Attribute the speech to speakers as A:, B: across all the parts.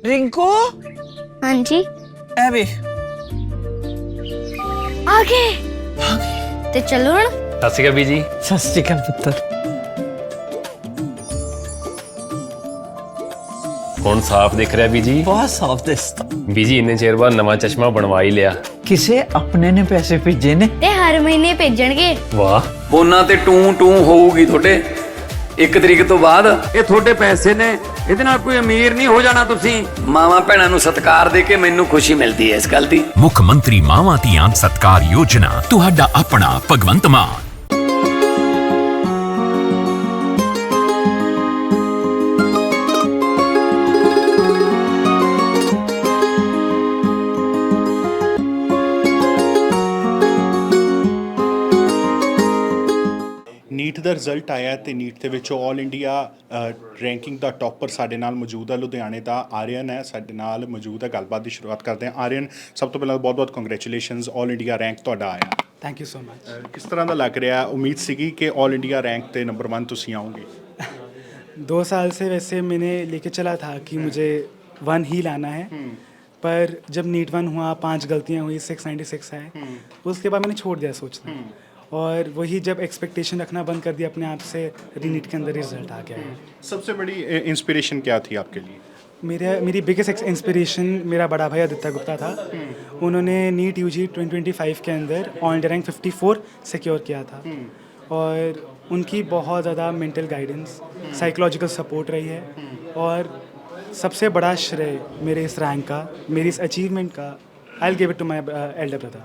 A: रिंकू
B: हाँ जी
A: ਐਵੇਂ
B: आगे ते चलो हुण
C: ਸਤਿ ਸ਼੍ਰੀ ਅਕਾਲ ਬੀਜੀ।
A: ਸਤਿ ਸ਼੍ਰੀ ਅਕਾਲ ਪੁੱਤਰ।
C: ਹੁਣ ਸਾਫ਼ ਦਿਖ ਰਿਹਾ ਬੀਜੀ।
A: ਬਹੁਤ ਸਾਫ ਦਿਸਦਾ।
C: ਬੀਜੀ ਇੰਨੇ ਚਿਰ ਬਾਅਦ ਨਵਾਂ ਚਸ਼ਮਾ ਬਣਵਾ ਹੀ ਲਿਆ।
A: ਕਿਸੇ ਆਪਣੇ ਨੇ ਪੈਸੇ ਭੇਜੇ ਨੇ।
B: ते हर महीने भेजणगे
C: ਵਾਹ
D: ਫੋਨਾਂ ਤੇ ਟੂ ਟੂ ਹੋਊਗੀ ਤੁਹਾਡੇ 1 ਤਰੀਕ ਤੋਂ ਬਾਅਦ। ਇਹ ਤੁਹਾਡੇ ਪੈਸੇ ਨੇ, ਇਹਦੇ ਨਾਲ ਕੋਈ ਅਮੀਰ ਨਹੀਂ ਹੋ ਜਾਣਾ ਤੁਸੀਂ। ਮਾਵਾਂ ਭੈਣਾਂ ਨੂੰ ਸਤਿਕਾਰ ਦੇ ਕੇ ਮੈਨੂੰ ਖੁਸ਼ੀ ਮਿਲਦੀ ਹੈ ਇਸ ਗੱਲ ਦੀ।
E: ਮੁੱਖ ਮੰਤਰੀ ਮਾਵਾਂ ਧੀਆਂ ਸਤਕਾਰ ਯੋਜਨਾ ਤੁਹਾਡਾ ਆਪਣਾ ਭਗਵੰਤ ਮਾਨ।
F: ਨੀਟ ਦਾ ਰਿਜ਼ਲਟ ਆਇਆ ਤੇ ਨੀਟ ਦੇ ਵਿੱਚੋਂ ਆਲ ਇੰਡੀਆ ਰੈਂਕਿੰਗ ਦਾ ਟੌਪਰ ਸਾਡੇ ਨਾਲ ਮੌਜੂਦ ਹੈ। ਲੁਧਿਆਣੇ ਦਾ ਆਰੀਅਨ ਹੈ ਸਾਡੇ ਨਾਲ ਮੌਜੂਦ ਹੈ। ਗੱਲਬਾਤ ਦੀ ਸ਼ੁਰੂਆਤ ਕਰਦੇ ਹਾਂ। ਆਰੀਅਨ, ਸਭ ਤੋਂ ਪਹਿਲਾਂ ਬਹੁਤ-ਬਹੁਤ ਕੰਗ੍ਰੈਚੁਲੇਸ਼ਨਸ, ਆਲ ਇੰਡੀਆ ਰੈਂਕ ਤੁਹਾਡਾ ਆਇਆ।
G: Thank you so much.
F: ਕਿਸ ਤਰ੍ਹਾਂ ਦਾ ਲੱਗ ਰਿਹਾ? ਉਮੀਦ ਸੀਗੀ ਕਿ ਆਲ ਇੰਡੀਆ ਰੈਂਕ ਤੇ ਨੰਬਰ 1 ਤੁਸੀਂ ਆਓਗੇ?
G: 2 साल से वैसे मैंने लेके चला था कि मुझे 1 ही लाना है, पर जब नीट 1 हुआ 5 गलतियां हुई 696 है, उसके बाद मैंने छोड़ दिया सोचना, और वही जब एक्सपेक्टेशन रखना बंद कर दिया अपने आप से, रीनीट के अंदर रिजल्ट आ गया है।
F: सबसे बड़ी इंस्पिरेशन क्या थी आपके लिए?
G: मेरी बिगेस्ट इंस्पिरेशन मेरा बड़ा भाई आदित्य गुप्ता था। उन्होंने नीट यूजी 2025 के अंदर ऑल इंडिया रैंक 54 सिक्योर किया था, और उनकी बहुत ज़्यादा मेंटल गाइडेंस, साइकोलॉजिकल सपोर्ट रही है, और सबसे बड़ा श्रेय मेरे इस रैंक का, मेरी इस अचीवमेंट का I will give it to my elder brother.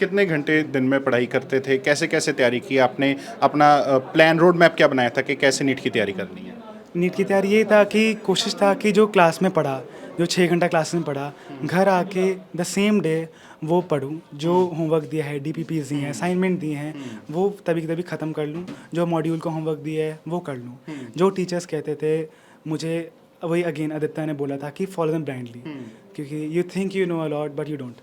F: कितने घंटे दिन में पढ़ाई करते थे? कैसे कैसे तैयारी की आपने? अपना प्लान रोड मैप क्या बनाया था कि कैसे नीट की तैयारी करनी है?
G: नीट की तैयारी ये था कि कोशिश था कि जो क्लास में पढ़ा, जो 6 घंटा क्लास में पढ़ा, घर आके द सेम डे वो पढूं। जो होमवर्क दिया है, DPPs दिए हैं, असाइनमेंट दिए हैं, वो तभी ख़त्म कर लूँ। जो मॉड्यूल को होमवर्क दिया है वो कर लूँ। जो टीचर्स कहते थे मुझे, वही अगेन आदित्य ने बोला था कि फॉलो देम ब्लाइंडली, क्योंकि you think you know a lot but you don't.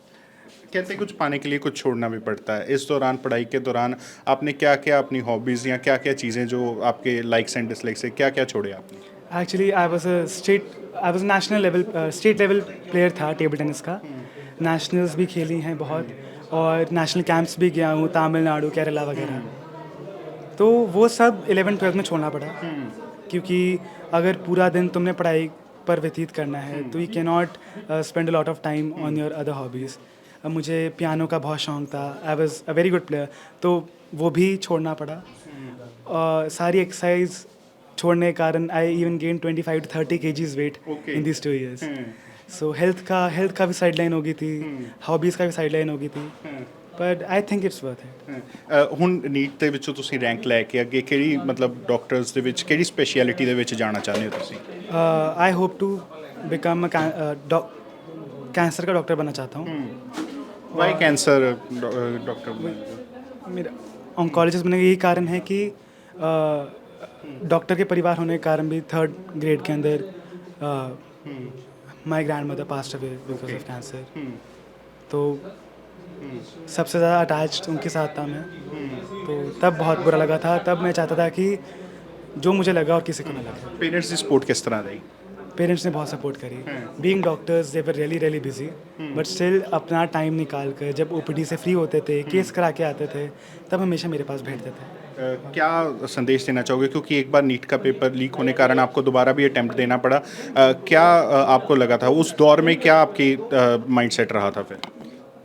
F: कहते कुछ पाने के लिए कुछ छोड़ना भी पड़ता है। इस दौरान, पढ़ाई के दौरान आपने क्या क्या अपनी हॉबीज़ या क्या क्या चीज़ें जो आपके लाइक्स एंड डिसलाइक्स है, क्या क्या छोड़े आपने?
G: Actually I was national level, state level player था टेबल टेनिस का। नेशनल्स भी खेली हैं बहुत, और नेशनल कैंप्स भी गया हूँ, तमिलनाडु, केरला वगैरह। तो वो सब 11th-12th में छोड़ना पड़ा, क्योंकि अगर पूरा दिन तुमने पढ़ाई पर व्यतीत करना है तो you can not spend a lot of time on your other hobbies. अब मुझे पियानो का बहुत शौक था, I was a very good player, तो वो भी छोड़ना पड़ा। सारी एक्सरसाइज छोड़ने के कारण I even gain 25 to 30 kgs weight in this 2 years। So health का भी साइडलाइन हो गई थी, हॉबीज़ का भी साइडलाइन हो गई थी, but I think it's worth it.
F: ਹੁਣ ਨੀਟ ਦੇ ਵਿੱਚੋਂ ਤੁਸੀਂ ਰੈਂਕ ਲੈ ਕੇ ਅੱਗੇ ਕਿਹੜੀ, ਮਤਲਬ ਡਾਕਟਰਸ ਦੇ ਵਿੱਚ ਕਿਹੜੀ ਸਪੈਸ਼ਲਿਟੀ ਦੇ ਵਿੱਚ ਜਾਣਾ ਚਾਹੁੰਦੇ ਹੋ ਤੁਸੀਂ?
G: I hope to become cancer का डॉक्टर बनना चाहता हूँ।
F: Why cancer doctor?
G: मेरा ऑन्कोलॉजिस्ट बनने का यही कारण है कि डॉक्टर के परिवार होने के कारण भी 3rd ग्रेड के अंदर my grand mother passed away because of cancer. तो सबसे ज़्यादा अटैच्ड उनके साथ था मैं, तो तब बहुत बुरा लगा था। तब मैं चाहता था कि जो मुझे लगा और किसी को ना लगे।
F: पेरेंट्स की सपोर्ट किस तरह रही?
G: पेरेंट्स ने बहुत सपोर्ट करी। Being doctors they were really busy, but still अपना टाइम निकाल कर जब OPD से फ्री होते थे, केस करा के आते थे, तब हमेशा मेरे पास बैठते थे।
F: क्या संदेश देना चाहोगे, क्योंकि एक बार नीट का पेपर लीक होने के कारण आपको दोबारा भी अटेम्प्ट देना पड़ा? क्या आपको लगा था उस दौर में, क्या आपकी माइंड सेट रहा था फिर?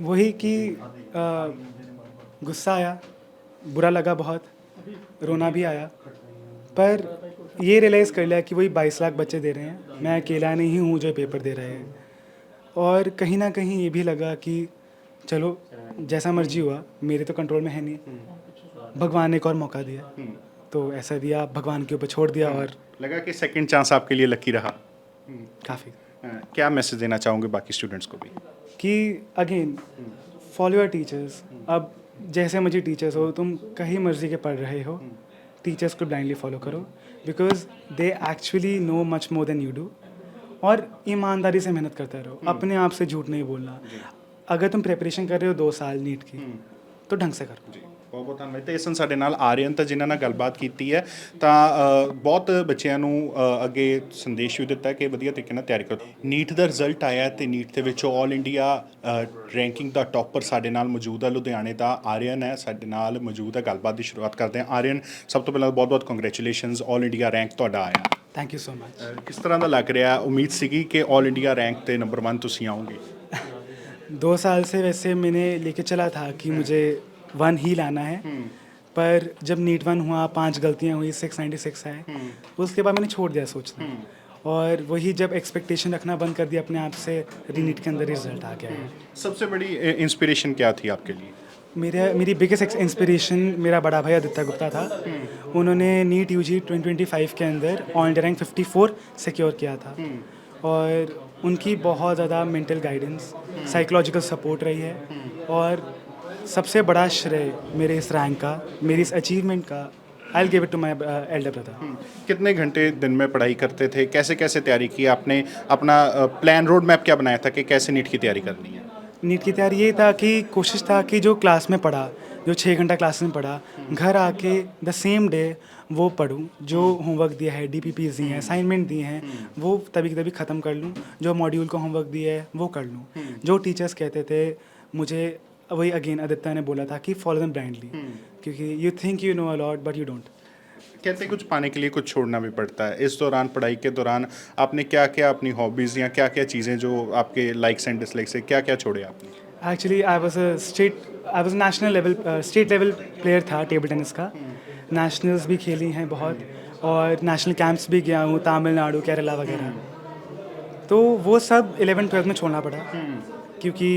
G: वही कि गुस्सा आया, बुरा लगा बहुत, रोना भी आया, पर ये रियलाइज़ कर लिया कि वही 22 लाख बच्चे दे रहे हैं, मैं अकेला नहीं हूँ जो पेपर दे रहे हैं। और कहीं ना कहीं ये भी लगा कि चलो जैसा मर्जी हुआ, मेरे तो कंट्रोल में है नहीं, भगवान ने एक और मौका दिया, तो ऐसा दिया, भगवान के ऊपर छोड़ दिया। और
F: लगा कि सेकंड चांस आपके लिए लकी रहा?
G: काफ़ी
F: क्या मैसेज देना चाहोगे बाकी स्टूडेंट्स को भी?
G: कि अगेन फॉलो योर टीचर्स। अब जैसे मर्जी टीचर्स हो, तुम कहीं मर्जी के पढ़ रहे हो, टीचर्स को ब्लाइंडली फॉलो करो, because they actually know much more than you do. और ईमानदारी से मेहनत करते रहो, अपने आप से झूठ नहीं बोलना। अगर तुम प्रिपरेशन कर रहे हो 2 साल नीट की, तो ढंग से करो।
F: ਬਹੁਤ ਬਹੁਤ ਧੰਨਵਾਦ। ਤੇ ਇਸ ਨੂੰ ਸਾਡੇ ਨਾਲ ਆਰੀਅਨ ਤਾਂ ਜਿਨ੍ਹਾਂ ਨਾਲ ਗੱਲਬਾਤ ਕੀਤੀ ਹੈ ਤਾਂ ਬਹੁਤ ਬੱਚਿਆਂ ਨੂੰ ਅੱਗੇ ਸੰਦੇਸ਼ ਵੀ ਦਿੱਤਾ ਕਿ ਵਧੀਆ ਤਰੀਕੇ ਨਾਲ ਤਿਆਰੀ ਕਰੋ। ਨੀਟ ਦਾ ਰਿਜ਼ਲਟ ਆਇਆ ਤੇ ਨੀਟ ਦੇ ਵਿੱਚੋਂ ਆਲ ਇੰਡੀਆ ਰੈਂਕਿੰਗ ਦਾ ਟੌਪਰ ਸਾਡੇ ਨਾਲ ਮੌਜੂਦ ਹੈ, ਲੁਧਿਆਣੇ ਦਾ ਆਰੀਅਨ ਹੈ ਸਾਡੇ ਨਾਲ ਮੌਜੂਦ ਹੈ। ਗੱਲਬਾਤ ਦੀ ਸ਼ੁਰੂਆਤ ਕਰਦੇ ਹਾਂ। ਆਰੀਅਨ, ਸਭ ਤੋਂ ਪਹਿਲਾਂ ਬਹੁਤ ਬਹੁਤ ਕੰਗ੍ਰੈਚੁਲੇਸ਼ਨਸ, ਆਲ ਇੰਡੀਆ ਰੈਂਕ ਤੁਹਾਡਾ ਆਇਆ।
G: Thank you so much.
F: ਕਿਸ ਤਰ੍ਹਾਂ ਦਾ ਲੱਗ ਰਿਹਾ? ਉਮੀਦ ਸੀਗੀ ਕਿ ਆਲ ਇੰਡੀਆ ਰੈਂਕ ਤੇ ਨੰਬਰ 1 ਤੁਸੀਂ ਆਓਗੇ?
G: 2 साल से वैसे मैंने लेके चला था कि मुझे 1 ही लाना है, पर जब नीट 1 हुआ 5 गलतियाँ हुई, 696 आए, उसके बाद मैंने छोड़ दिया सोचना, और वही जब एक्सपेक्टेशन रखना बंद कर दिया अपने आप से, रीनीट के अंदर रिजल्ट आ गया है।
F: सबसे बड़ी इंस्पिरेशन क्या थी आपके लिए?
G: मेरी बिगेस्ट इंस्पिरेशन मेरा बड़ा भाई आदित्य गुप्ता था। उन्होंने नीट यूजी 2025 के अंदर ऑल इंडिया रैंक 54 सिक्योर किया था, और उनकी बहुत ज़्यादा मेंटल गाइडेंस, साइकोलॉजिकल सपोर्ट रही है, और सबसे बड़ा श्रेय मेरे इस रैंक का, मेरी इस अचीवमेंट का I give it to my elder brother.
F: कितने घंटे दिन में पढ़ाई करते थे? कैसे कैसे तैयारी की आपने? अपना प्लान रोड मैप क्या बनाया था कि कैसे नीट की तैयारी करनी है?
G: नीट की तैयारी ये था कि कोशिश था कि जो क्लास में पढ़ा, जो 6 घंटा क्लास में पढ़ा, घर आके द सेम डे वो पढूं। जो होमवर्क दिया है, DPPs दिए हैं, असाइनमेंट दिए हैं, वो तभी की तभी ख़त्म कर लूँ। जो मॉड्यूल को होमवर्क दिया है वो कर लूँ। जो टीचर्स कहते थे मुझे, वही अगेन आदित्य ने बोला था कि फॉलो देम ब्लाइंडली, क्योंकि you think you know a lot but you don't.
F: कहते कुछ पाने के लिए कुछ छोड़ना भी पड़ता है। इस दौरान, पढ़ाई के दौरान आपने क्या क्या अपनी हॉबीज़ या क्या क्या चीज़ें जो आपके लाइक्स एंड डिसलाइक्स है, क्या क्या छोड़े आपने?
G: Actually I was national level state level player था टेबल टेनिस का। नेशनल्स भी खेली हैं बहुत, और नेशनल कैंप्स भी गया हूँ, तमिलनाडु, केरला वगैरह। तो वो सब 11th-12th में छोड़ना पड़ा, क्योंकि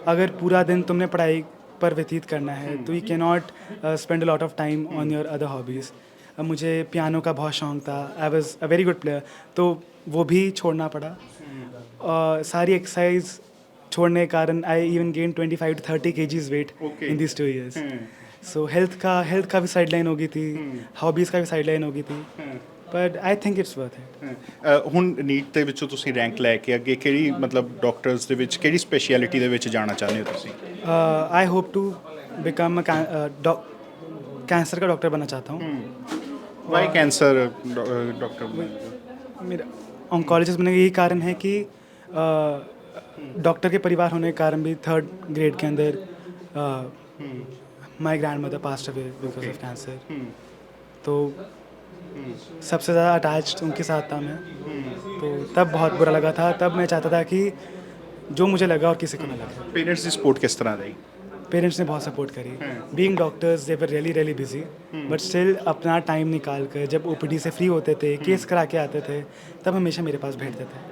G: अगर पूरा दिन तुमने पढ़ाई पर व्यतीत करना है तो you can not spend a lot of time on your other hobbies. अब मुझे पियानो का बहुत शौक था, I was a very good player, तो वो भी छोड़ना पड़ा। सारी एक्सरसाइज छोड़ने के कारण I even gain 25 to 30 kgs weight in this 2 years। So health का भी साइडलाइन हो गई थी, हॉबीज़ का भी साइडलाइन हो गई थी, but I think it's worth it.
F: ਹੁਣ ਨੀਟ ਦੇ ਵਿੱਚੋਂ ਤੁਸੀਂ ਰੈਂਕ ਲੈ ਕੇ ਅੱਗੇ ਕਿਹੜੀ ਮਤਲਬ ਡਾਕਟਰਸ ਦੇ ਵਿੱਚ ਕਿਹੜੀ ਸਪੈਸ਼ਲਿਟੀ ਦੇ ਵਿੱਚ ਜਾਣਾ ਚਾਹੁੰਦੇ ਹੋ ਤੁਸੀਂ?
G: I hope to become cancer का डॉक्टर बनना चाहता हूँ।
F: Why cancer doctor?
G: मेरा ऑन्कोलॉजिस्ट बनने का यही कारण है कि डॉक्टर के परिवार होने के कारण भी 3rd grade के अंदर my grandmother passed away because of cancer. तो सबसे ज़्यादा अटैच्ड उनके साथ था मैं, तो तब बहुत बुरा लगा था। तब मैं चाहता था कि जो मुझे लगा और किसी को ना लगे।
F: पेरेंट्स की सपोर्ट किस तरह रही?
G: पेरेंट्स ने बहुत सपोर्ट करी। Being doctors they were really busy, but still अपना टाइम निकाल कर जब OPD से फ्री होते थे, केस करा के आते थे, तब हमेशा मेरे पास बैठते थे।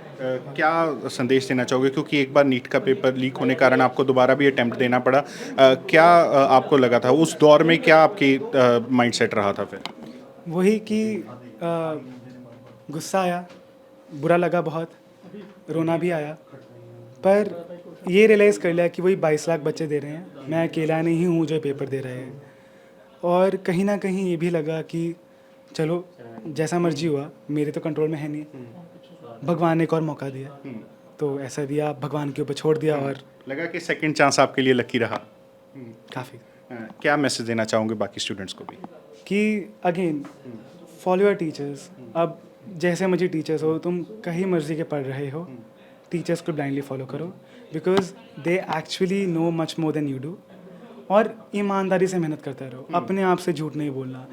F: क्या संदेश देना चाहोगे? क्योंकि एक बार नीट का पेपर लीक होने के कारण आपको दोबारा भी अटेम्प्ट देना पड़ा। क्या आपको लगा था उस दौर में, क्या आपकी माइंडसेट रहा था फिर?
G: वही कि गुस्सा आया, बुरा लगा बहुत, रोना भी आया, पर ये रियलाइज़ कर लिया कि वही 22 लाख बच्चे दे रहे हैं, मैं अकेला नहीं हूँ जो पेपर दे रहे हैं। और कहीं ना कहीं ये भी लगा कि चलो जैसा मर्जी हुआ, मेरे तो कंट्रोल में है नहीं, भगवान ने एक और मौका दिया, तो ऐसा दिया, भगवान के ऊपर छोड़ दिया। और
F: लगा कि सेकंड चांस आपके लिए लकी रहा।
G: काफ़ी
F: क्या मैसेज देना चाहोगे बाकी स्टूडेंट्स को भी?
G: कि अगेन फॉलो योर टीचर्स। अब जैसे मर्जी टीचर्स हो, तुम कहीं मर्जी के पढ़ रहे हो, टीचर्स को ब्लाइंडली फॉलो करो, because they actually know much more than you do. और ईमानदारी से मेहनत करते रहो, अपने आप से झूठ नहीं बोलना।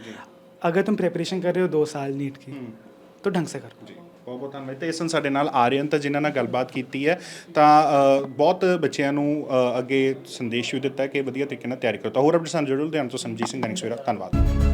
G: अगर तुम प्रिपरेशन कर रहे हो 2 साल नीट की, तो ढंग से करो।
F: ਬਹੁਤ ਬਹੁਤ ਧੰਨਵਾਦ। ਤੇ ਇਸ ਨੂੰ ਸਾਡੇ ਨਾਲ ਆਰੀਅਨ ਤਾਂ ਜਿਨ੍ਹਾਂ ਨਾਲ ਗੱਲਬਾਤ ਕੀਤੀ ਹੈ ਤਾਂ ਬਹੁਤ ਬੱਚਿਆਂ ਨੂੰ ਅੱਗੇ ਸੰਦੇਸ਼ ਵੀ ਦਿੱਤਾ ਕਿ ਵਧੀਆ ਤਰੀਕੇ ਨਾਲ ਤਿਆਰੀ ਕਰੋ। ਤਾਂ ਹੋਰ ਅਪਡੇਟਸ ਨਾਲ ਜਰੂਰ ਧਿਆਨ ਤੋਂ ਸਮਝੀ ਸਿੰਘ ਦਾ। ਧੰਨਵਾਦ।